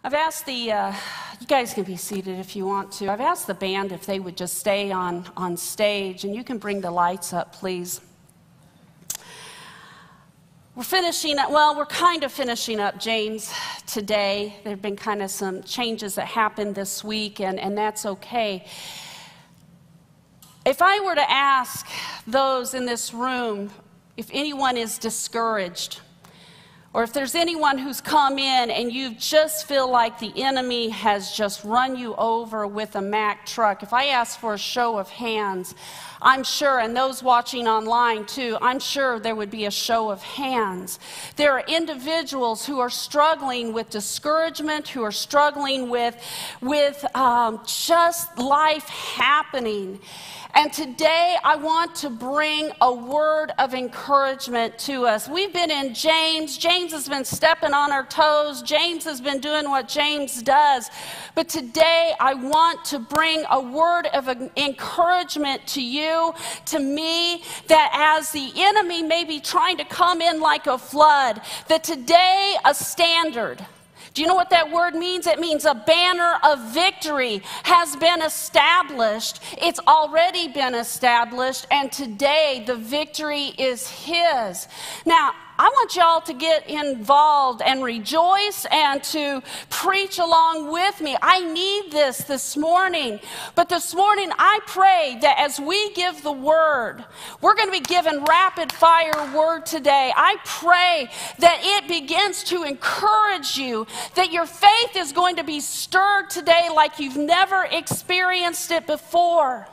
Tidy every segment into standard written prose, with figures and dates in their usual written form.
I've asked you guys can be seated if you want to. I've asked the band if they would just stay on stage, and you can bring the lights up, please. We're kind of finishing up James today. There have been kind of some changes that happened this week, and that's okay. If I were to ask those in this room if anyone is discouraged, or if there's anyone who's come in and you just feel like the enemy has just run you over with a Mack truck, if I ask for a show of hands, I'm sure, and those watching online too, I'm sure there would be a show of hands. There are individuals who are struggling with discouragement, who are struggling with just life happening. And today I want to bring a word of encouragement to us. We've been in James. James has been stepping on our toes. James has been doing what James does. But today I want to bring a word of encouragement to you, to me, that as the enemy may be trying to come in like a flood, that today a standard. Do you know what that word means? It means a banner of victory has been established. It's already been established, and today the victory is his. Now, I want y'all to get involved and rejoice and to preach along with me. I need this morning. But this morning, I pray that as we give the word, we're going to be given rapid fire word today. I pray that it begins to encourage you, that your faith is going to be stirred today like you've never experienced it before.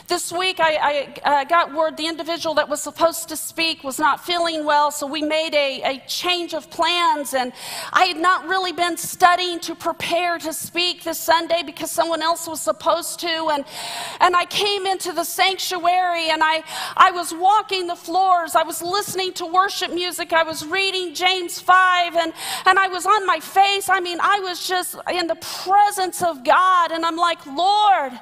This week, I got word the individual that was supposed to speak was not feeling well, so we made a change of plans, and I had not really been studying to prepare to speak this Sunday because someone else was supposed to, and I came into the sanctuary, and I was walking the floors, I was listening to worship music, I was reading James 5, and I was on my face. I mean, I was just in the presence of God, and I'm like, Lord,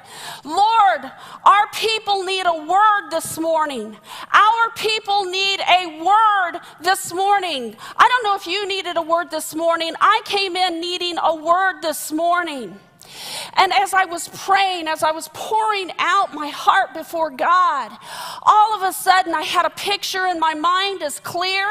our people need a word this morning. Our people need a word this morning. I don't know if you needed a word this morning. I came in needing a word this morning. And as I was praying, as I was pouring out my heart before God, all of a sudden I had a picture in my mind as clear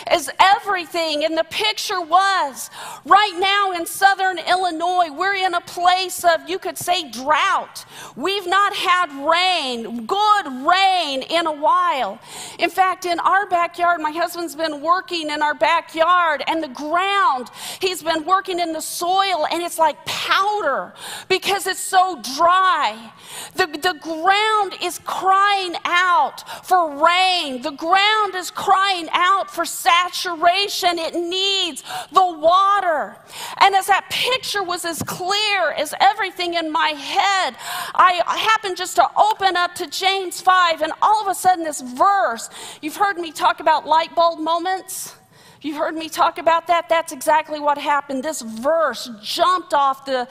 as everything. And the picture was, right now in southern Illinois, we're in a place of, you could say, drought. We've not had rain, good rain, in a while. In fact, in our backyard, my husband's been working in our backyard, and the ground, he's been working in the soil, and it's like powder, because it's so dry. The ground is crying out for rain. The ground is crying out for saturation. It needs the water. And as that picture was as clear as everything in my head, I happened just to open up to James 5, and all of a sudden this verse, you've heard me talk about light bulb moments. You heard me talk about that? That's exactly what happened. This verse jumped off the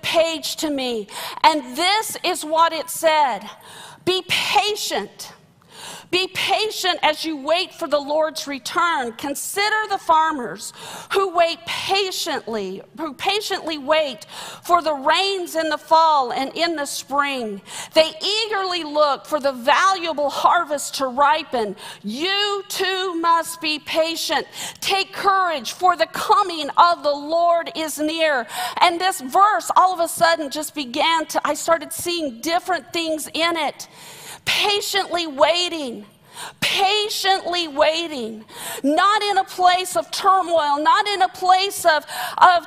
page to me. And this is what it said. Be patient. Be patient as you wait for the Lord's return. Consider the farmers who patiently wait for the rains in the fall and in the spring. They eagerly look for the valuable harvest to ripen. You too must be patient. Take courage, for the coming of the Lord is near. And this verse all of a sudden just I started seeing different things in it. Patiently waiting, not in a place of turmoil, not in a place of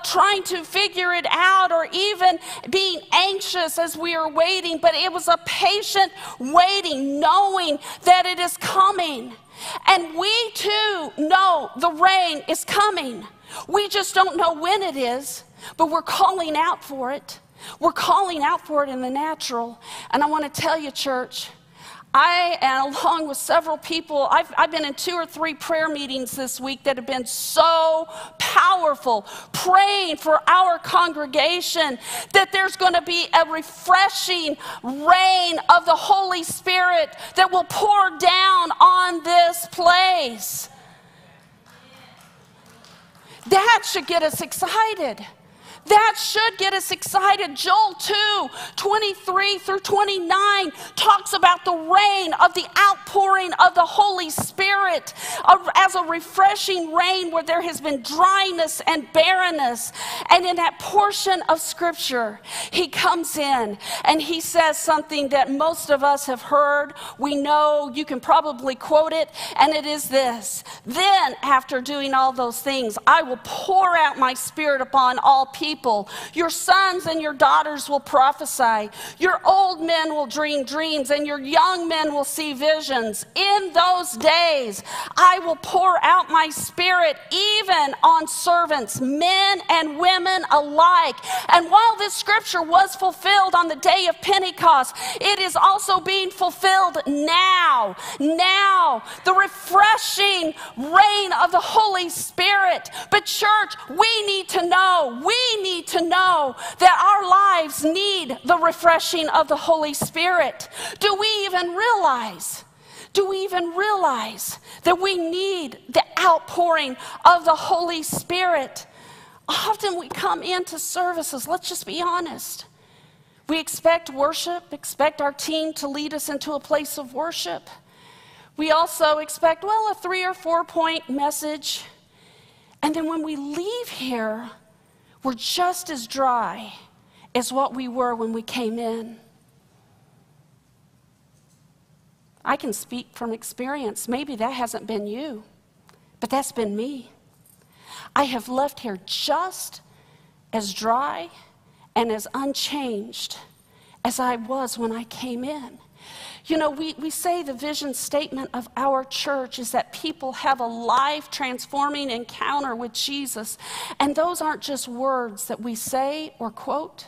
trying to figure it out or even being anxious as we are waiting, but it was a patient waiting, knowing that it is coming. And we too know the rain is coming. We just don't know when it is, but we're calling out for it. We're calling out for it in the natural. And I want to tell you, church, and along with several people, I've been in 2 or 3 prayer meetings this week that have been so powerful, praying for our congregation that there's going to be a refreshing rain of the Holy Spirit that will pour down on this place. That should get us excited. That should get us excited. Joel 2:23-29 talks about the rain of the outpouring of the Holy Spirit as a refreshing rain where there has been dryness and barrenness. And in that portion of Scripture, he comes in and he says something that most of us have heard. We know, you can probably quote it, and it is this: "Then, after doing all those things, I will pour out my Spirit upon all people. Your sons and your daughters will prophesy. Your old men will dream dreams, and your young men will see visions. In those days, I will pour out my Spirit even on servants, men and women alike." And while this scripture was fulfilled on the day of Pentecost, it is also being fulfilled now. Now, the refreshing rain of the Holy Spirit. But church, we need to know that our lives need the refreshing of the Holy Spirit. Do we even realize that we need the outpouring of the Holy Spirit? Often we come into services, let's just be honest. We expect worship, expect our team to lead us into a place of worship. We also expect, a 3 or 4 point message. And then when we leave here, we're just as dry as what we were when we came in. I can speak from experience. Maybe that hasn't been you, but that's been me. I have left here just as dry and as unchanged as I was when I came in. You know, we say the vision statement of our church is that people have a life-transforming encounter with Jesus. And those aren't just words that we say or quote.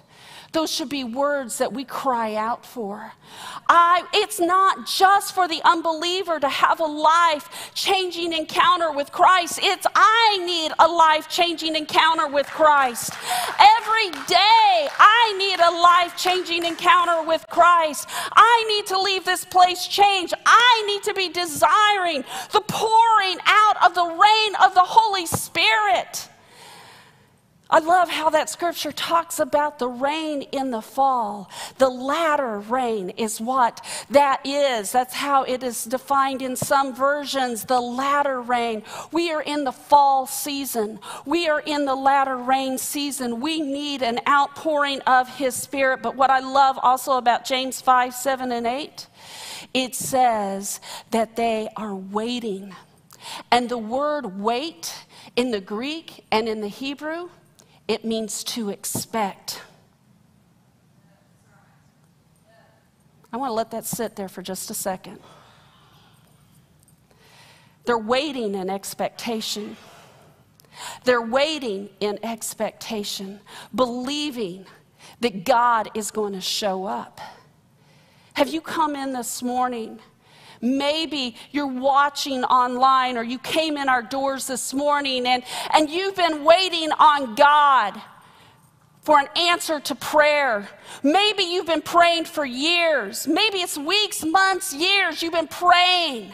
Those should be words that we cry out for. It's not just for the unbeliever to have a life-changing encounter with Christ. It's I need a life-changing encounter with Christ. Every day, I need a life-changing encounter with Christ. I need to leave this place changed. I need to be desiring the pouring out of the rain of the Holy Spirit. I love how that scripture talks about the rain in the fall. The latter rain is what that is. That's how it is defined in some versions, the latter rain. We are in the fall season. We are in the latter rain season. We need an outpouring of His Spirit. But what I love also about James 5:7-8, it says that they are waiting. And the word wait in the Greek and in the Hebrew, it means to expect. I want to let that sit there for just a second. They're waiting in expectation. They're waiting in expectation, believing that God is going to show up. Have you come in this morning? Maybe you're watching online, or you came in our doors this morning and you've been waiting on God for an answer to prayer. Maybe you've been praying for years. Maybe it's weeks, months, years you've been praying.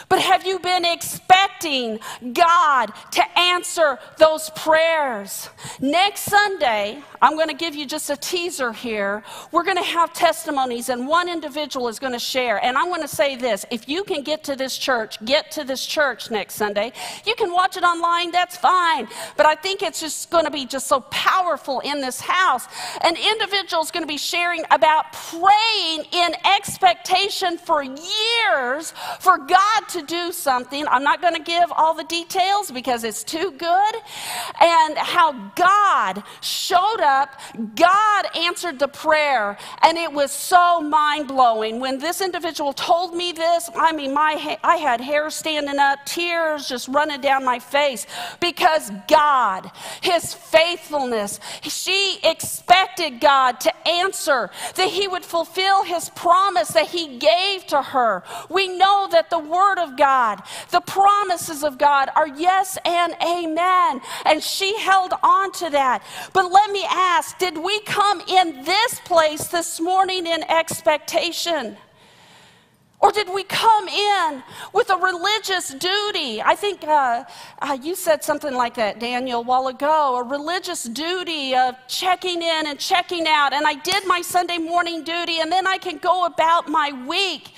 But have you been expecting God to answer those prayers? Next Sunday, I'm going to give you just a teaser here. We're going to have testimonies, and one individual is going to share. And I'm going to say this: if you can get to this church, get to this church next Sunday. You can watch it online, that's fine. But I think it's just going to be just so powerful in this house. An individual is going to be sharing about praying in expectation for years for God to do something. I'm not going to give all the details because it's too good. And how God showed up, God answered the prayer, and it was so mind-blowing. When this individual told me this, I mean, I had hair standing up, tears just running down my face, because God, His faithfulness, she expected God to answer, that He would fulfill His promise that He gave to her. We know that the Word of God, the promises of God are yes and amen. And she held on to that. But let me ask, did we come in this place this morning in expectation? Or did we come in with a religious duty? I think you said something like that, Daniel, a while ago. A religious duty of checking in and checking out. And I did my Sunday morning duty, and then I can go about my week.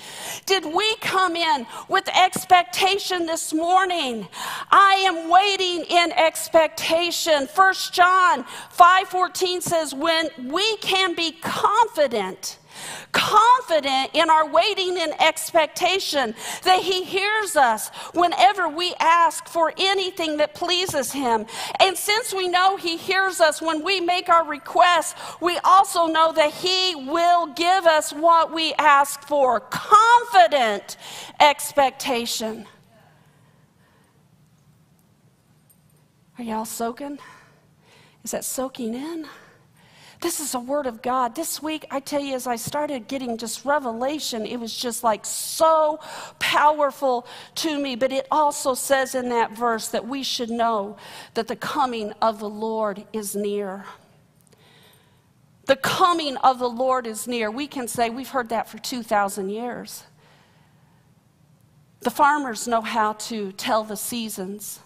Did we come in with expectation this morning? I am waiting in expectation. 1 John 5:14 says, when we can be confident in our waiting and expectation that he hears us whenever we ask for anything that pleases him. And since we know he hears us when we make our requests, we also know that he will give us what we ask for. Confident expectation. Are y'all soaking? Is that soaking in? This is a word of God. This week, I tell you, as I started getting just revelation, it was just like so powerful to me. But it also says in that verse that we should know that the coming of the Lord is near. The coming of the Lord is near. We can say we've heard that for 2,000 years. The farmers know how to tell the seasons.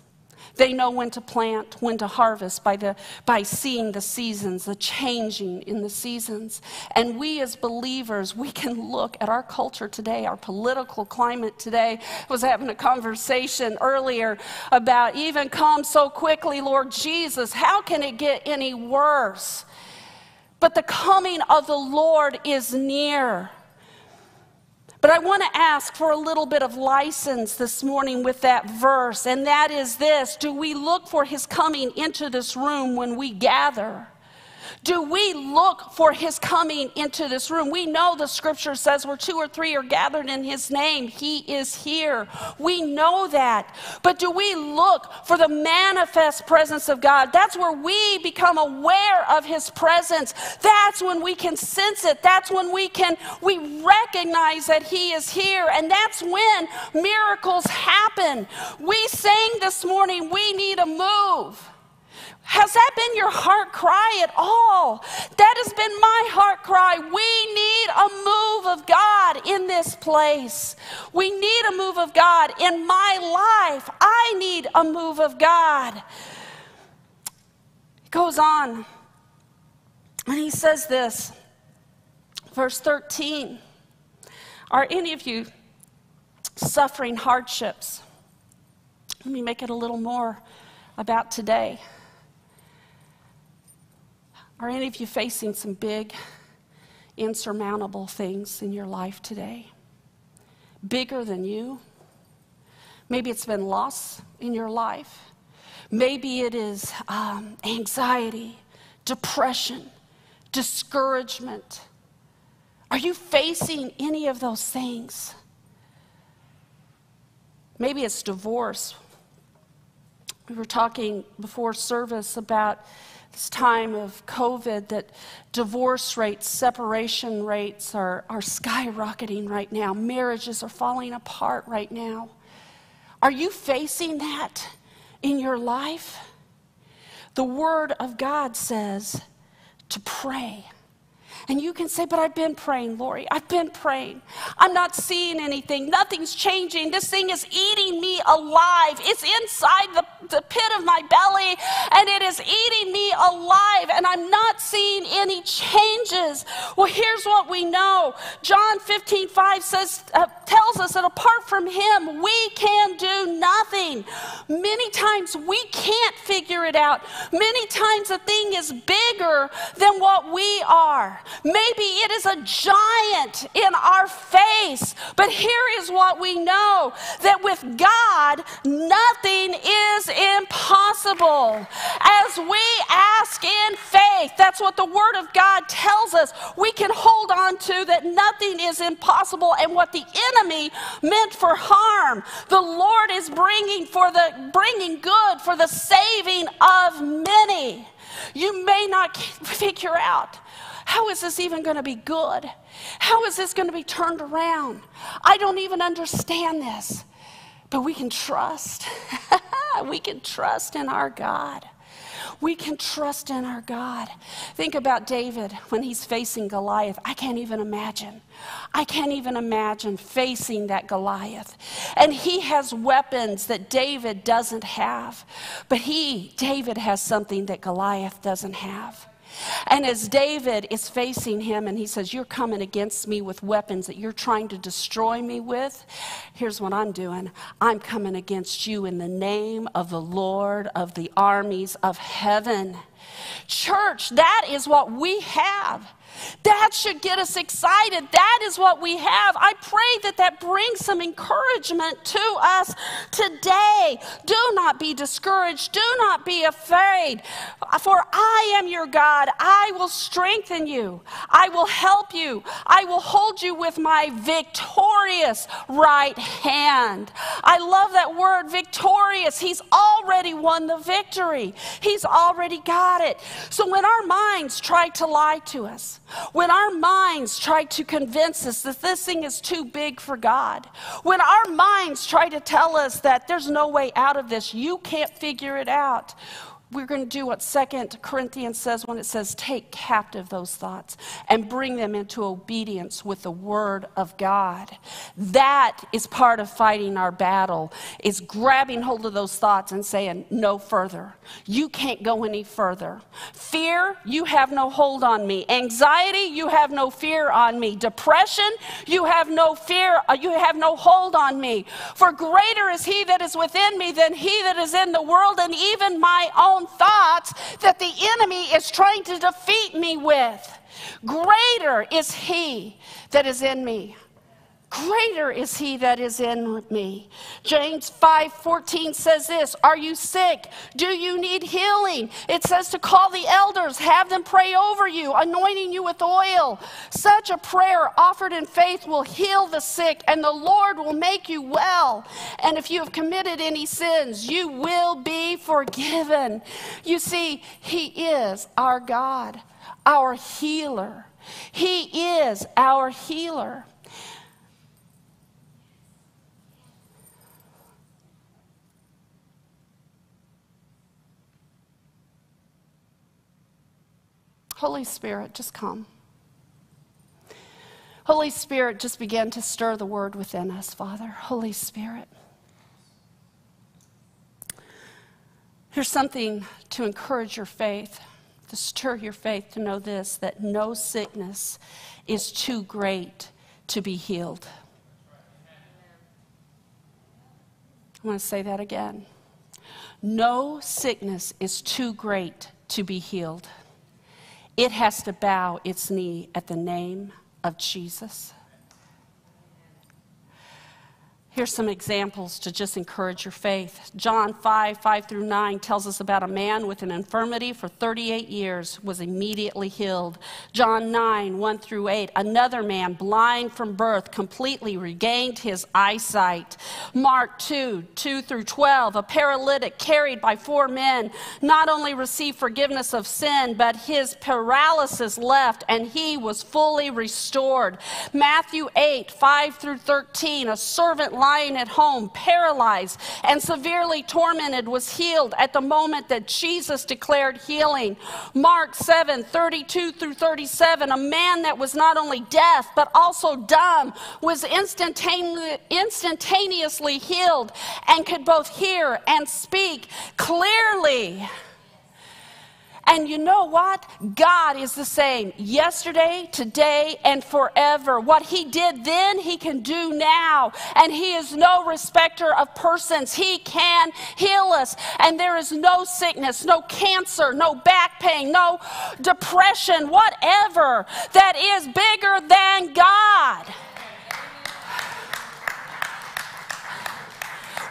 They know when to plant, when to harvest by seeing the seasons, the changing in the seasons. And we as believers, we can look at our culture today, our political climate today. I was having a conversation earlier about even come so quickly, Lord Jesus, how can it get any worse? But the coming of the Lord is near. But I want to ask for a little bit of license this morning with that verse, and that is this: do we look for his coming into this room when we gather? Do we look for his coming into this room? We know the scripture says where 2 or 3 are gathered in his name, he is here. We know that. But do we look for the manifest presence of God? That's where we become aware of his presence. That's when we can sense it. That's when we recognize that he is here. And that's when miracles happen. We sang this morning, we need a move. Has that been your heart cry at all? That has been my heart cry. We need a move of God in this place. We need a move of God in my life. I need a move of God. It goes on, and he says this, verse 13. Are any of you suffering hardships? Let me make it a little more about today. Are any of you facing some big, insurmountable things in your life today? Bigger than you? Maybe it's been loss in your life. Maybe it is anxiety, depression, discouragement. Are you facing any of those things? Maybe it's divorce. We were talking before service about this time of COVID, that divorce rates, separation rates are skyrocketing right now. Marriages are falling apart right now. Are you facing that in your life? The Word of God says to pray. And you can say, but I've been praying, Lori. I've been praying. I'm not seeing anything. Nothing's changing. This thing is eating me alive. It's inside the pit of my belly, and it is eating me alive, and I'm not seeing any changes. Well, here's what we know. John 15:5 tells us that apart from him, we can do nothing. Many times we can't figure it out. Many times the thing is bigger than what we are. Maybe it is a giant in our face, but here is what we know, that with God, nothing is impossible. As we ask in faith, that's what the Word of God tells us, we can hold on to, that nothing is impossible, and what the enemy meant for harm, the Lord is bringing good for the saving of many. You may not figure out, how is this even going to be good? How is this going to be turned around? I don't even understand this. But we can trust. We can trust in our God. We can trust in our God. Think about David when he's facing Goliath. I can't even imagine. I can't even imagine facing that Goliath. And he has weapons that David doesn't have. But David has something that Goliath doesn't have. And as David is facing him and he says, you're coming against me with weapons that you're trying to destroy me with, here's what I'm doing. I'm coming against you in the name of the Lord of the armies of heaven. Church, that is what we have. That should get us excited. That is what we have. I pray that brings some encouragement to us today. Do not be discouraged. Do not be afraid. For I am your God. I will strengthen you. I will help you. I will hold you with my victorious right hand. I love that word, victorious. He's already won the victory. He's already got it. So when our minds try to lie to us, when our minds try to convince us that this thing is too big for God, when our minds try to tell us that there's no way out of this, you can't figure it out, we're going to do what 2 Corinthians says when it says, take captive those thoughts and bring them into obedience with the word of God. That is part of fighting our battle, is grabbing hold of those thoughts and saying, no further. You can't go any further. Fear, you have no hold on me. Anxiety, you have no fear on me. Depression, you have no fear, you have no hold on me. For greater is he that is within me than he that is in the world, and even my own thoughts that the enemy is trying to defeat me with. Greater is he that is in me. Greater is he that is in me. James 5:14 says this, are you sick? Do you need healing? It says to call the elders, have them pray over you, anointing you with oil. Such a prayer offered in faith will heal the sick, and the Lord will make you well. And if you have committed any sins, you will be forgiven. You see, he is our God, our healer. He is our healer. Holy Spirit, just come. Holy Spirit, just begin to stir the word within us, Father. Holy Spirit. Here's something to encourage your faith, to stir your faith, to know this, that no sickness is too great to be healed. I want to say that again. No sickness is too great to be healed. It has to bow its knee at the name of Jesus. Here's some examples to just encourage your faith. John 5:5-9 tells us about a man with an infirmity for 38 years was immediately healed. John 9:1-8, another man blind from birth completely regained his eyesight. Mark 2:2-12, a paralytic carried by 4 men not only received forgiveness of sin, but his paralysis left and he was fully restored. Matthew 8:5-13, a servant lying at home, paralyzed and severely tormented, was healed at the moment that Jesus declared healing. Mark 7:32-37, a man that was not only deaf but also dumb was instantaneously healed and could both hear and speak clearly. And you know what? God is the same yesterday, today, and forever. What he did then, he can do now. And he is no respecter of persons. He can heal us. And there is no sickness, no cancer, no back pain, no depression, whatever, that is bigger than God.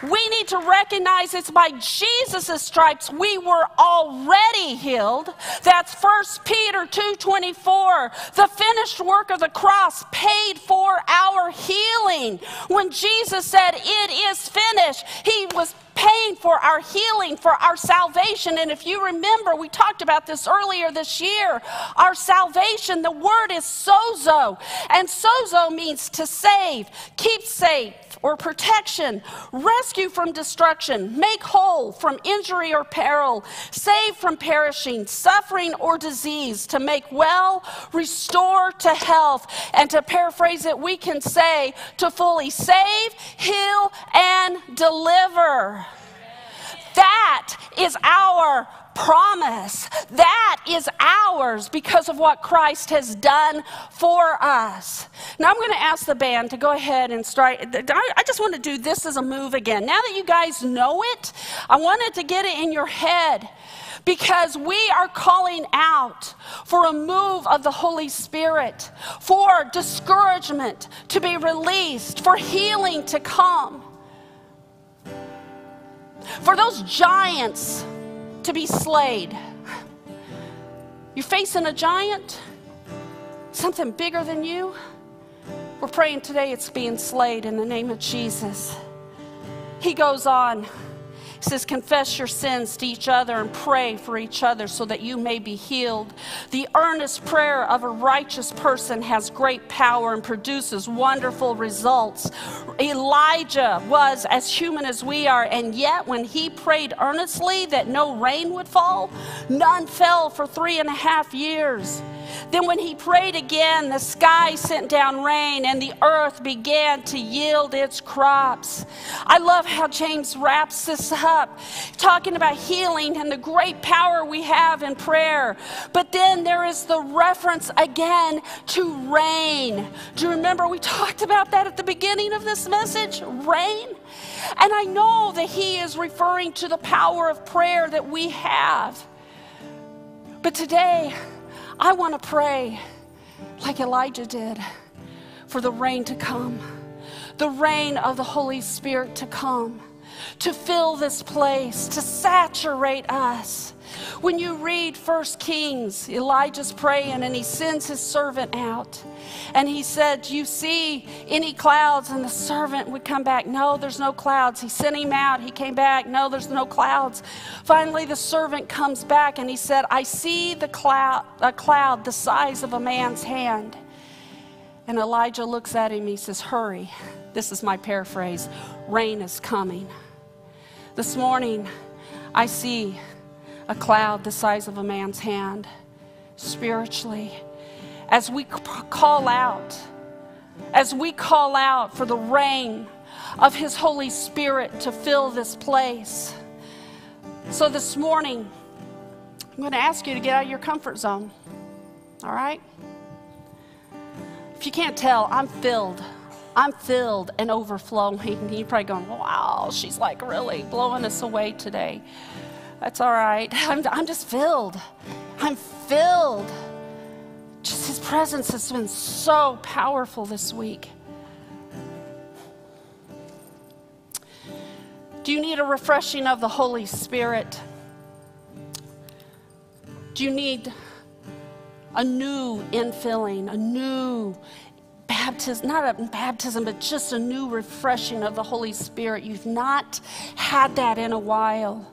We need to recognize it's by Jesus' stripes we were already healed. That's 1 Peter 2:24. The finished work of the cross paid for our healing. When Jesus said, it is finished, he was paying for our healing, for our salvation. And if you remember, we talked about this earlier this year. Our salvation, the word is sozo. And sozo means to save, keep safe, or protection, rescue from destruction, make whole from injury or peril, save from perishing, suffering or disease, to make well, restore to health, and to paraphrase it, we can say to fully save, heal, and deliver. That is our promise. That is ours because of what Christ has done for us. Now I'm going to ask the band to go ahead and start. I just want to do this as a move again. Now that you guys know it, I wanted to get it in your head, because we are calling out for a move of the Holy Spirit, for discouragement to be released, for healing to come, for those giants to be slayed. You're facing a giant, something bigger than you. We're praying today it's being slayed in the name of Jesus. He goes on. He says, confess your sins to each other and pray for each other so that you may be healed. The earnest prayer of a righteous person has great power and produces wonderful results. Elijah was as human as we are, and yet when he prayed earnestly that no rain would fall, none fell for 3.5 years. Then when he prayed again, the sky sent down rain and the earth began to yield its crops. I love how James wraps this up, talking about healing and the great power we have in prayer. But then there is the reference again to rain. Do you remember we talked about that at the beginning of this message? Rain. And I know that he is referring to the power of prayer that we have. But today, I want to pray like Elijah did for the rain to come, the rain of the Holy Spirit to come, to fill this place, to saturate us. When you read 1 Kings, Elijah's praying and he sends his servant out. And he said, do you see any clouds? And the servant would come back, no, there's no clouds. He sent him out, he came back, no, there's no clouds. Finally, the servant comes back and he said, I see a cloud the size of a man's hand. And Elijah looks at him, he says, hurry. This is my paraphrase, rain is coming. This morning, I see a cloud the size of a man's hand spiritually. As we call out for the rain of his Holy Spirit to fill this place. So this morning, I'm going to ask you to get out of your comfort zone. All right? If you can't tell, I'm filled and overflowing. You're probably going, wow, she's like really blowing us away today. That's all right. I'm just filled. I'm filled. Just his presence has been so powerful this week. Do you need a refreshing of the Holy Spirit? Do you need a new infilling, a new baptism, not a baptism, but just a new refreshing of the Holy Spirit? You've not had that in a while.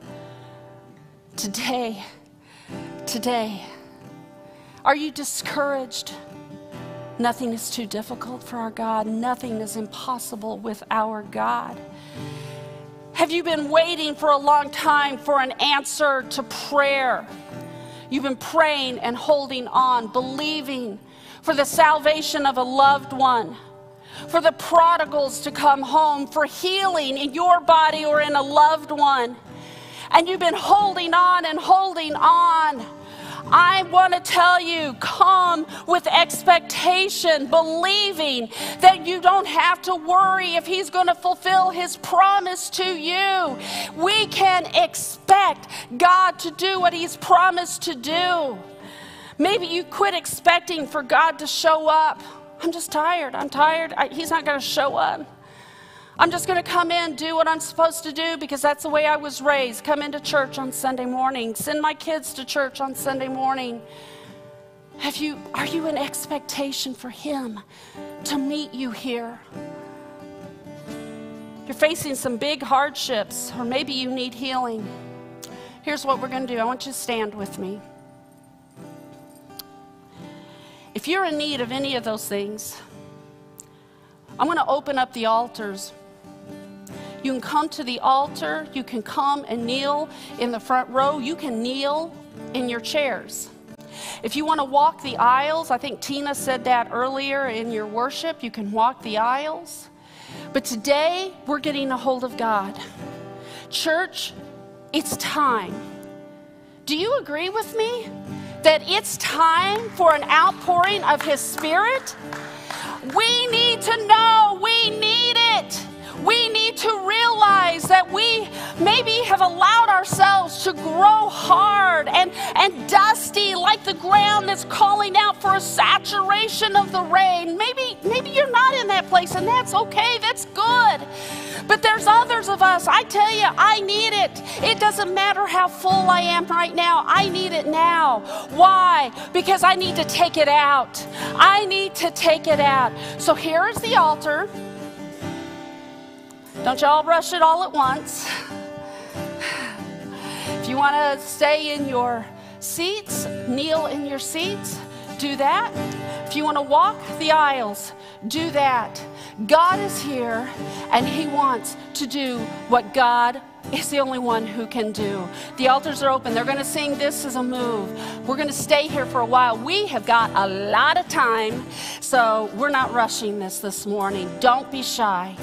Today, are you discouraged? Nothing is too difficult for our God. Nothing is impossible with our God. Have you been waiting for a long time for an answer to prayer? You've been praying and holding on, believing for the salvation of a loved one, for the prodigals to come home, for healing in your body or in a loved one. And you've been holding on and holding on. I want to tell you, come with expectation, believing that you don't have to worry if he's going to fulfill his promise to you. We can expect God to do what he's promised to do. Maybe you quit expecting for God to show up. I'm just tired. I'm tired. He's not going to show up. I'm just going to come in, do what I'm supposed to do because that's the way I was raised. Come into church on Sunday morning. Send my kids to church on Sunday morning. Are you in expectation for him to meet you here? You're facing some big hardships, or maybe you need healing. Here's what we're going to do. I want you to stand with me. If you're in need of any of those things, I'm going to open up the altars. You can come to the altar. You can come and kneel in the front row. You can kneel in your chairs. If you want to walk the aisles, I think Tina said that earlier in your worship, you can walk the aisles. But today, we're getting a hold of God. Church, it's time. Do you agree with me that it's time for an outpouring of His Spirit? We need to know we need it. We need to realize that we maybe have allowed ourselves to grow hard and dusty like the ground that's calling out for a saturation of the rain. Maybe you're not in that place, and that's okay. That's good. But there's others of us, I tell you, I need it. It doesn't matter how full I am right now. I need it now. Why? Because I need to take it out. I need to take it out. So here is the altar. Don't y'all rush it all at once. If you want to stay in your seats, kneel in your seats, do that. If you want to walk the aisles, do that. God is here, and He wants to do what God is the only one who can do. The altars are open. They're going to sing This Is a Move. We're going to stay here for a while. We have got a lot of time, so we're not rushing this morning. Don't be shy.